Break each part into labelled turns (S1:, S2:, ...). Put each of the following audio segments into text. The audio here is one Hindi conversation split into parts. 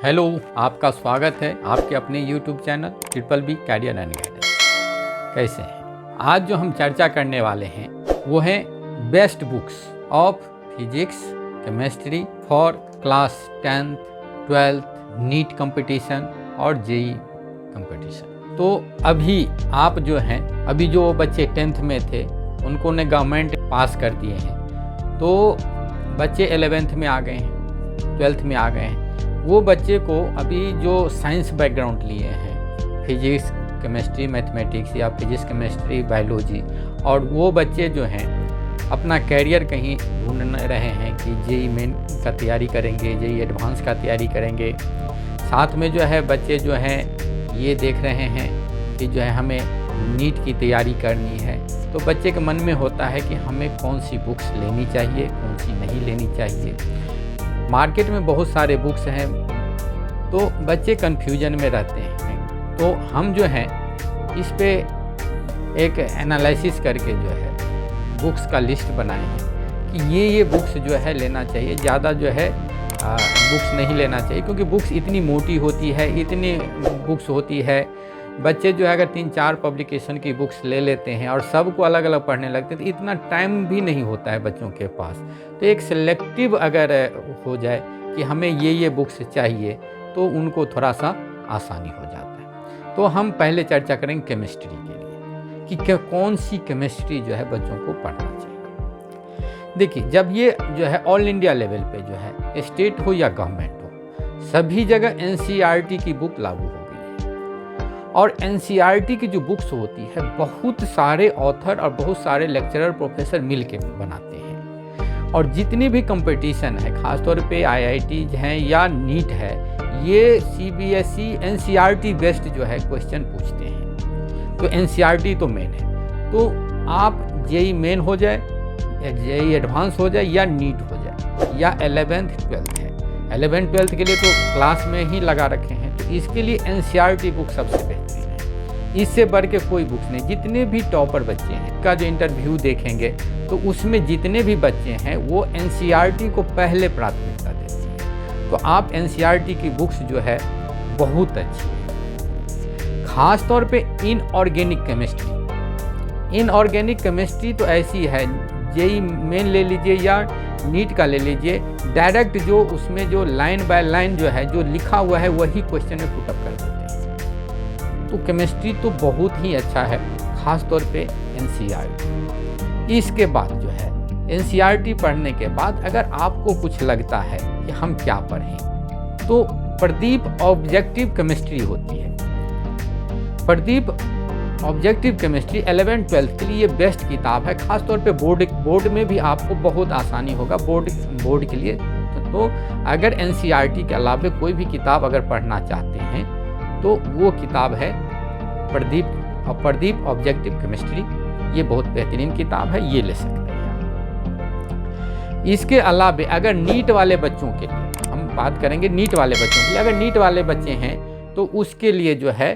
S1: हेलो, आपका स्वागत है आपके अपने YouTube channel triple B career and guidance. कैसे हैं? आज जो हम चर्चा करने वाले हैं वो है best books of physics chemistry for class 10th 12th NEET competition और जेई कंपटीशन। तो अभी आप जो हैं, अभी जो बच्चे 10th में थे उनको ने गवर्नमेंट पास कर दिए हैं, तो बच्चे 11th में आ गए हैं, 12th में आ गए हैं। वो बच्चे को अभी जो साइंस बैकग्राउंड लिए हैं, फिजिक्स केमिस्ट्री मैथमेटिक्स या फिजिक्स केमिस्ट्री बायोलॉजी, और वो बच्चे जो हैं अपना कैरियर कहीं ढूंढ रहे हैं कि जेई मेन का तैयारी करेंगे, जेई एडवांस का तैयारी करेंगे। साथ में जो है बच्चे जो हैं ये देख रहे हैं कि जो है हमें नीट की तैयारी करनी है, तो बच्चे के मन में होता है कि हमें कौन सी बुक्स लेनी चाहिए, कौन सी नहीं लेनी चाहिए। मार्केट में बहुत सारे बुक्स हैं, तो बच्चे कन्फ्यूजन में रहते हैं। तो हम जो हैं इस पे एक एनालिसिस करके जो है बुक्स का लिस्ट बनाए हैं कि ये बुक्स जो है लेना चाहिए, ज़्यादा जो है बुक्स नहीं लेना चाहिए, क्योंकि बुक्स इतनी मोटी होती है, इतनी बुक्स होती है। बच्चे जो है अगर 3-4 पब्लिकेशन की बुक्स ले लेते हैं और सबको अलग अलग पढ़ने लगते हैं तो इतना टाइम भी नहीं होता है बच्चों के पास। तो एक सिलेक्टिव अगर हो जाए कि हमें ये बुक्स चाहिए तो उनको थोड़ा सा आसानी हो जाता है। तो हम पहले चर्चा करेंगे केमिस्ट्री के लिए कि कौन सी केमिस्ट्री जो है बच्चों को पढ़ना चाहिए। देखिए, जब ये जो है ऑल इंडिया लेवल पे जो है स्टेट हो या गवर्नमेंट हो, सभी जगह एनसीईआरटी की बुक लागू हो गई है। और एनसीईआरटी की जो बुक्स होती है बहुत सारे ऑथर और बहुत सारे लेक्चरर प्रोफेसर मिल के बनाते हैं, और जितनी भी कंपटीशन है खासतौर पे आईआईटीज हैं या नीट है, ये सीबीएसई एनसीईआरटी बेस्ड जो है क्वेश्चन पूछते हैं। तो एनसीईआरटी तो मेन है। तो आप जेई मेन हो जाए, जेई एडवांस हो जाए या नीट हो जाए या 11th 12th है, 11th 12th के लिए तो क्लास में ही लगा रखे हैं, तो इसके लिए एनसीईआरटी बुक सबसे बेहतरीन है। इससे बढ़ के कोई बुक्स नहीं। जितने भी टॉपर बच्चे हैं का जो इंटरव्यू देखेंगे तो उसमें जितने भी बच्चे हैं वो एनसीईआरटी को पहले प्राथमिकता देते हैं। तो आप एनसीईआरटी की बुक्स जो है बहुत अच्छी है। खास तौर पे इनऑर्गेनिक केमिस्ट्री, इनऑर्गेनिक केमिस्ट्री तो ऐसी है, जेई मेन ले लीजिए या नीट का ले लीजिए, डायरेक्ट जो उसमें जो लाइन बाय लाइन जो है जो लिखा हुआ है वही क्वेश्चन में पुटअप कर देते हैं। तो केमिस्ट्री तो बहुत ही अच्छा है, खास तौर पे एनसीईआरटी। इसके बाद जो है एनसीईआरटी पढ़ने के बाद अगर आपको कुछ लगता है कि हम क्या पढ़ें, तो प्रदीप ऑब्जेक्टिव केमिस्ट्री होती है। Pradeep objective chemistry 11th 12th के लिए बेस्ट किताब है। खासतौर पे बोर्ड में भी आपको बहुत आसानी होगा बोर्ड के लिए। तो अगर एनसीईआरटी के अलावा कोई भी किताब अगर पढ़ना चाहते हैं तो वो किताब है प्रदीप ऑब्जेक्टिव केमिस्ट्री। ये बहुत बेहतरीन किताब है, ये ले सकते हैं। इसके अलावा अगर नीट वाले बच्चों के लिए हम बात करेंगे, नीट वाले बच्चों के लिए अगर नीट वाले बच्चे हैं तो उसके लिए जो है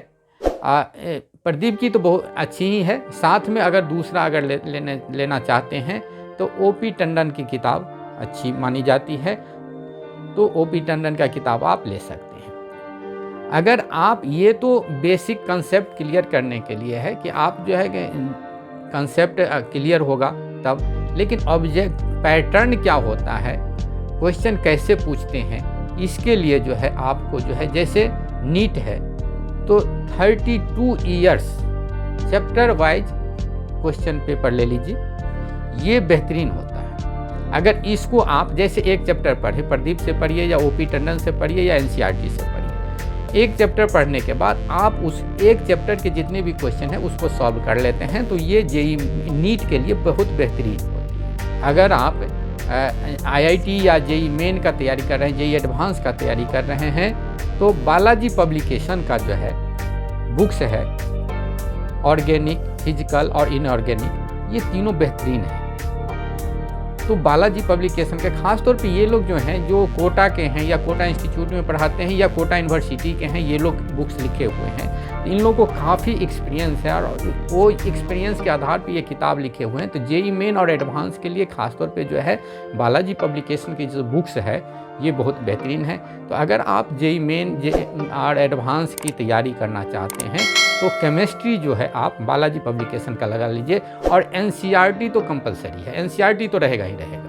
S1: प्रदीप की तो बहुत अच्छी ही है। साथ में अगर दूसरा अगर लेना चाहते हैं तो ओपी टंडन की किताब अच्छी मानी जाती है, तो ओपी टंडन का किताब आप ले सकते हैं। अगर आप ये तो बेसिक कंसेप्ट क्लियर करने के लिए है कि आप जो है कंसेप्ट क्लियर होगा तब, लेकिन ऑब्जेक्ट पैटर्न क्या होता है, क्वेश्चन कैसे पूछते हैं, इसके लिए जो है आपको जो है जैसे नीट है तो 32 years chapter wise question paper ले लीजिए, ये बेहतरीन होता है। अगर इसको आप जैसे एक चैप्टर पढ़े, प्रदीप से पढ़िए या ओपी टंडन से पढ़िए या एनसीईआरटी से पढ़िए, एक चैप्टर पढ़ने के बाद आप उस एक चैप्टर के जितने भी क्वेश्चन हैं उसको सॉल्व कर लेते हैं, तो ये जेई नीट के लिए बहुत बेहतरीन होती है। अगर आप आईआईटी या जेई मेन का तैयारी कर रहे हैं, जेई एडवांस का तैयारी कर रहे हैं, तो बालाजी पब्लिकेशन का जो है बुक्स है ऑर्गेनिक, फिजिकल और इनऑर्गेनिक, ये तीनों बेहतरीन है। तो बालाजी पब्लिकेशन के खास तौर पे ये लोग जो हैं जो कोटा के हैं या कोटा इंस्टीट्यूट में पढ़ाते हैं या कोटा यूनिवर्सिटी के हैं, ये लोग बुक्स लिखे हुए हैं। इन लोगों को काफ़ी एक्सपीरियंस है और वो एक्सपीरियंस के आधार पे ये किताब लिखे हुए हैं। तो जेई मेन और एडवांस के लिए खास तौर पे जो है बालाजी पब्लिकेशन की जो बुक्स है ये बहुत बेहतरीन है। तो अगर आप जेईई मेन और एडवांस की तैयारी करना चाहते हैं तो केमिस्ट्री जो है आप बालाजी पब्लिकेशन का लगा लीजिए। और एनसीईआरटी तो कंपलसरी है, एनसीईआरटी तो रहेगा ही रहेगा।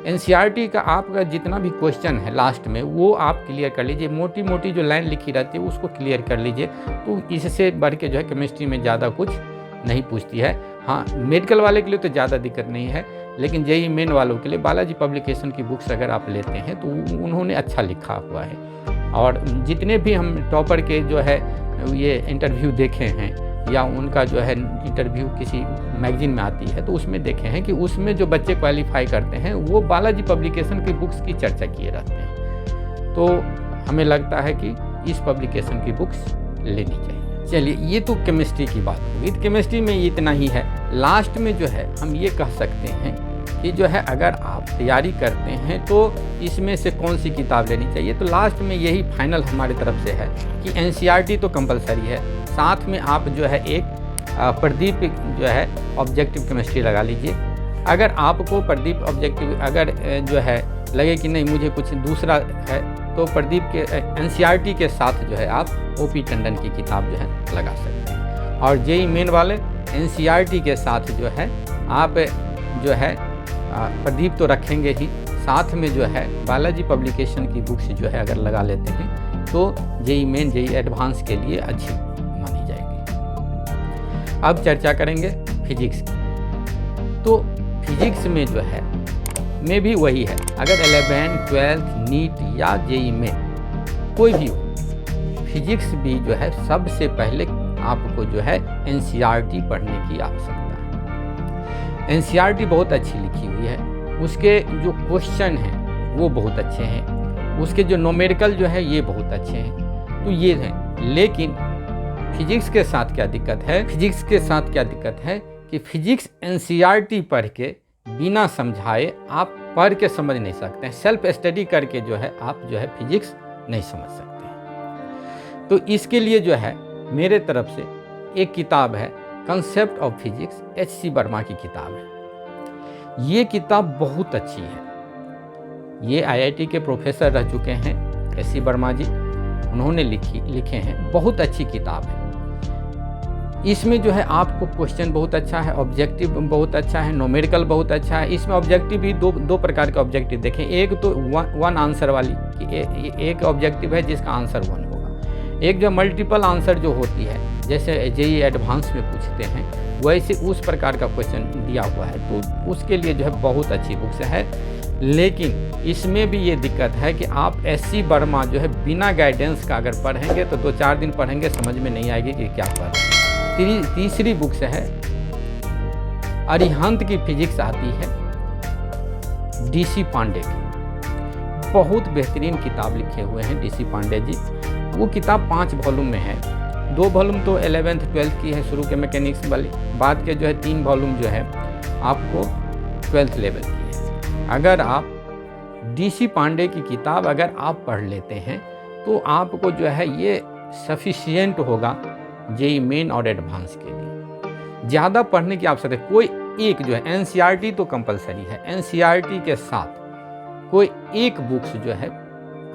S1: एनसीईआरटी का आपका जितना भी क्वेश्चन है लास्ट में वो आप क्लियर कर लीजिए, मोटी मोटी जो लाइन लिखी रहती है उसको क्लियर कर लीजिए। तो इससे बढ़ के जो है केमिस्ट्री में ज़्यादा कुछ नहीं पूछती है। हाँ, मेडिकल वाले के लिए तो ज़्यादा दिक्कत नहीं है, लेकिन जेईई मेन वालों के लिए बालाजी पब्लिकेशन की बुक्स अगर आप लेते हैं तो उन्होंने अच्छा लिखा हुआ है। और जितने भी हम टॉपर के जो है ये इंटरव्यू देखे हैं या उनका जो है इंटरव्यू किसी मैगजीन में आती है तो उसमें देखे हैं कि उसमें जो बच्चे क्वालिफाई करते हैं वो बालाजी पब्लिकेशन की बुक्स की चर्चा किए रहते हैं। तो हमें लगता है कि इस पब्लिकेशन की बुक्स लेनी चाहिए। चलिए, ये तो केमिस्ट्री की बात हुई। केमिस्ट्री में इतना ही है। लास्ट में जो है हम ये कह सकते हैं कि जो है अगर आप तैयारी करते हैं तो इसमें से कौन सी किताब लेनी चाहिए। तो लास्ट में यही फाइनल हमारी तरफ से है कि एनसीईआरटी तो कंपलसरी है, साथ में आप जो है एक प्रदीप जो है ऑब्जेक्टिव केमिस्ट्री लगा लीजिए। अगर आपको प्रदीप ऑब्जेक्टिव अगर जो है लगे कि नहीं मुझे कुछ दूसरा है तो प्रदीप के एनसीईआरटी के साथ जो है आप ओपी टंडन की किताब जो है लगा सकते हैं। और जेईई मेन वाले एनसीईआरटी के साथ जो है आप जो है प्रदीप तो रखेंगे ही, साथ में जो है बालाजी पब्लिकेशन की बुक्स जो है अगर लगा लेते हैं तो जेईई मेन जेईई एडवांस के लिए अच्छी मानी जाएगी। अब चर्चा करेंगे फिजिक्स की। तो फिजिक्स में जो है में भी वही है, अगर 11, 12 नीट या जेईई में कोई भी हो, फिजिक्स भी जो है सबसे पहले आपको जो है एनसीईआरटी पढ़ने की आवश्यकता है। एनसीईआरटी बहुत अच्छी लिखी हुई है, उसके जो क्वेश्चन हैं वो बहुत अच्छे हैं, उसके जो न्यूमेरिकल जो है ये बहुत अच्छे हैं। तो ये हैं, लेकिन फिजिक्स के साथ क्या दिक्कत है? फिजिक्स के साथ क्या दिक्कत है कि फिजिक्स एनसीईआरटी पढ़ के बिना समझाए आप पढ़ के समझ नहीं सकते हैं। सेल्फ स्टडी करके जो है आप जो है फिजिक्स नहीं समझ सकते हैं। तो इसके लिए जो है मेरे तरफ से एक किताब है कंसेप्ट ऑफ फिजिक्स, एच.सी. वर्मा की किताब है। ये किताब बहुत अच्छी है। ये आईआईटी के प्रोफेसर रह चुके हैं एच.सी. वर्मा जी, उन्होंने लिखे हैं, बहुत अच्छी किताब है। इसमें जो है आपको क्वेश्चन बहुत अच्छा है, ऑब्जेक्टिव बहुत अच्छा है, न्यूमेरिकल बहुत अच्छा है। इसमें ऑब्जेक्टिव भी दो प्रकार के ऑब्जेक्टिव देखें। एक तो वन आंसर वाली कि एक ऑब्जेक्टिव है जिसका आंसर 1 होगा, एक जो मल्टीपल आंसर जो होती है जैसे जेईई एडवांस में पूछते हैं वैसे उस प्रकार का क्वेश्चन दिया हुआ है। तो उसके लिए जो है बहुत अच्छी बुक्स है। लेकिन इसमें भी ये दिक्कत है कि आप एच.सी. वर्मा जो है बिना गाइडेंस का अगर पढ़ेंगे तो 2-4 दिन पढ़ेंगे समझ में नहीं आएगी कि क्या पढ़ रहे हैं। तीसरी बुक्स है अरिहंत की फिजिक्स आती है, डी.सी. पांडे की, बहुत बेहतरीन किताब लिखे हुए हैं डी.सी. पांडे जी। वो किताब 5 वॉल्यूम में है। 2 वॉल्यूम तो 11th 12th की है शुरू के मैकेनिक्स वाली, बाद के जो है 3 वॉल्यूम जो है आपको 12th लेवल की है। अगर आप डी.सी. पांडे की किताब अगर आप पढ़ लेते हैं तो आपको जो है ये सफिशिएंट होगा जेईई मेन और एडवांस के लिए। ज़्यादा पढ़ने की आवश्यकता है। कोई एक जो है एनसीईआरटी तो कंपलसरी है, एनसीईआरटी के साथ कोई एक बुक्स जो है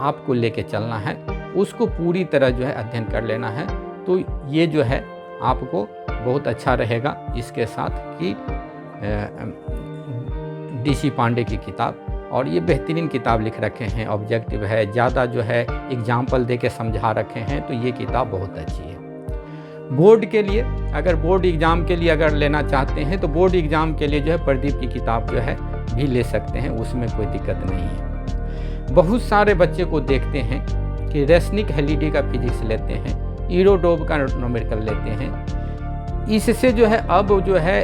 S1: आपको लेके चलना है, उसको पूरी तरह जो है अध्ययन कर लेना है। तो ये जो है आपको बहुत अच्छा रहेगा इसके साथ कि डी.सी. पांडे की किताब, और ये बेहतरीन किताब लिख रखे हैं, ऑब्जेक्टिव है, ज़्यादा जो है एग्जाम्पल दे के समझा रखे हैं। तो ये किताब बहुत अच्छी है। बोर्ड के लिए अगर बोर्ड एग्ज़ाम के लिए अगर लेना चाहते हैं तो बोर्ड एग्ज़ाम के लिए जो है प्रदीप की किताब जो है भी ले सकते हैं, उसमें कोई दिक्कत नहीं है। बहुत सारे बच्चे को देखते हैं कि रेसनिक हेलिडी का फिजिक्स लेते हैं, ईरोडोव का न्यूमेरिकल लेते हैं। इससे जो है अब जो है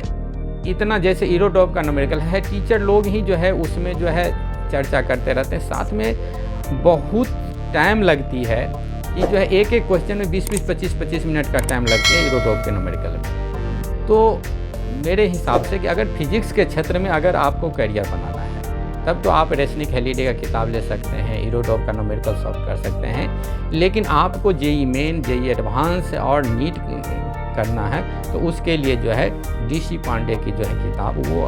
S1: इतना जैसे ईरोडोव का न्यूमेरिकल है, टीचर लोग ही जो है उसमें जो है चर्चा करते रहते हैं, साथ में बहुत टाइम लगती है कि जो है एक एक क्वेश्चन में 20-20, 25-25 मिनट का टाइम लगता है ईरोडोव के न्यूमेरिकल में। तो मेरे हिसाब से कि अगर फिजिक्स के क्षेत्र में अगर आपको करियर बनाना है तब तो आप रेसनिक हेलिडे का किताब ले सकते हैं, ईरोडोव का न्यूमेरिकल सॉल्व कर सकते हैं। लेकिन आपको जेईई मेन, जेईई एडवांस और नीट करना है तो उसके लिए जो है डी.सी. पांडे की जो है किताब वो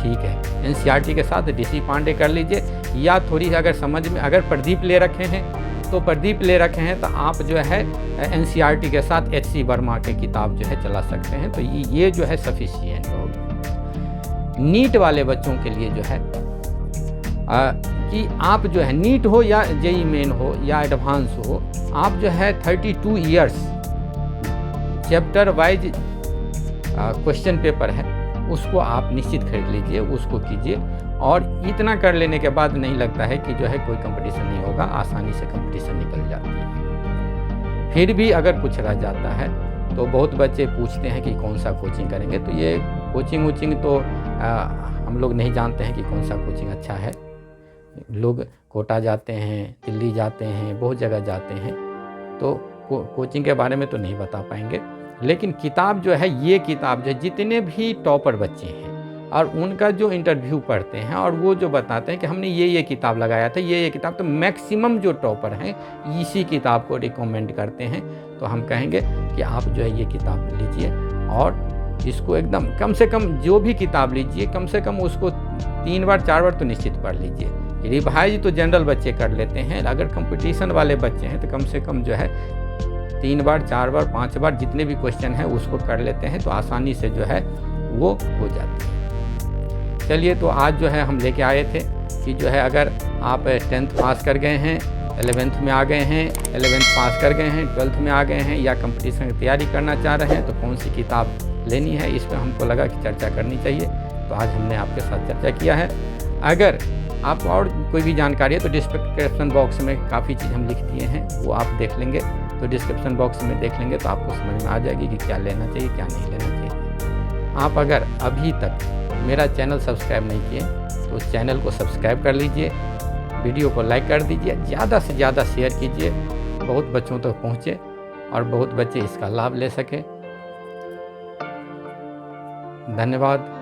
S1: ठीक है। एनसीईआरटी के साथ डीसी पांडे कर लीजिए, या थोड़ी अगर समझ में अगर प्रदीप ले रखे हैं तो प्रदीप ले रखे हैं तो आप जो है एनसीईआरटी के साथ एचसी वर्मा के किताब जो है चला सकते हैं। तो ये जो है सफिशिएंट होगी। नीट वाले बच्चों के लिए जो है कि आप जो है नीट हो या जेई मेन हो या एडवांस हो, आप जो है 32 years chapter wise question paper है उसको आप निश्चित खरीद लीजिए, उसको कीजिए। और इतना कर लेने के बाद नहीं लगता है कि जो है कोई कंपटीशन नहीं होगा, आसानी से कंपटीशन निकल जाती है। फिर भी अगर कुछ रह जाता है तो बहुत बच्चे पूछते हैं कि कौन सा कोचिंग करेंगे। तो ये कोचिंग तो हम लोग नहीं जानते हैं कि कौन सा कोचिंग अच्छा है। लोग कोटा जाते हैं, दिल्ली जाते हैं, बहुत जगह जाते हैं, तो कोचिंग के बारे में तो नहीं बता पाएंगे। लेकिन किताब जो है, ये किताब जो जितने भी टॉपर बच्चे हैं और उनका जो इंटरव्यू पढ़ते हैं और वो जो बताते हैं कि हमने ये किताब लगाया था, ये किताब, तो मैक्सिमम जो टॉपर हैं इसी किताब को रिकमेंड करते हैं। तो हम कहेंगे कि आप जो है ये किताब लीजिए और इसको एकदम कम से कम जो भी किताब लीजिए कम से कम उसको 3 बार 4 बार तो निश्चित पढ़ लीजिए। रिवाइज तो जनरल बच्चे कर लेते हैं, अगर कंपटीशन वाले बच्चे हैं तो कम से कम जो है 3 बार 4 बार 5 बार जितने भी क्वेश्चन हैं उसको कर लेते हैं, तो आसानी से जो है वो हो जाती है। चलिए, तो आज जो है हम लेके आए थे कि जो है अगर आप 10th पास कर गए हैं, 11th में आ गए हैं, 11th पास कर गए हैं, 12th में आ गए हैं या कंपटीशन की तैयारी करना चाह रहे हैं तो कौन सी किताब लेनी है, इस पर हमको लगा कि चर्चा करनी चाहिए। तो आज हमने आपके साथ चर्चा किया है। अगर आपको और कोई भी जानकारी है तो डिस्क्रिप्शन बॉक्स में काफ़ी चीज़ हम लिख दिए हैं, वो आप देख लेंगे। तो डिस्क्रिप्शन बॉक्स में देख लेंगे तो आपको समझ में आ जाएगी कि क्या लेना चाहिए क्या नहीं लेना चाहिए। आप अगर अभी तक मेरा चैनल सब्सक्राइब नहीं किए तो उस चैनल को सब्सक्राइब कर लीजिए, वीडियो को लाइक कर दीजिए, ज़्यादा से ज़्यादा शेयर कीजिए, बहुत बच्चों तक पहुँचे और बहुत बच्चे इसका लाभ ले सकें। धन्यवाद।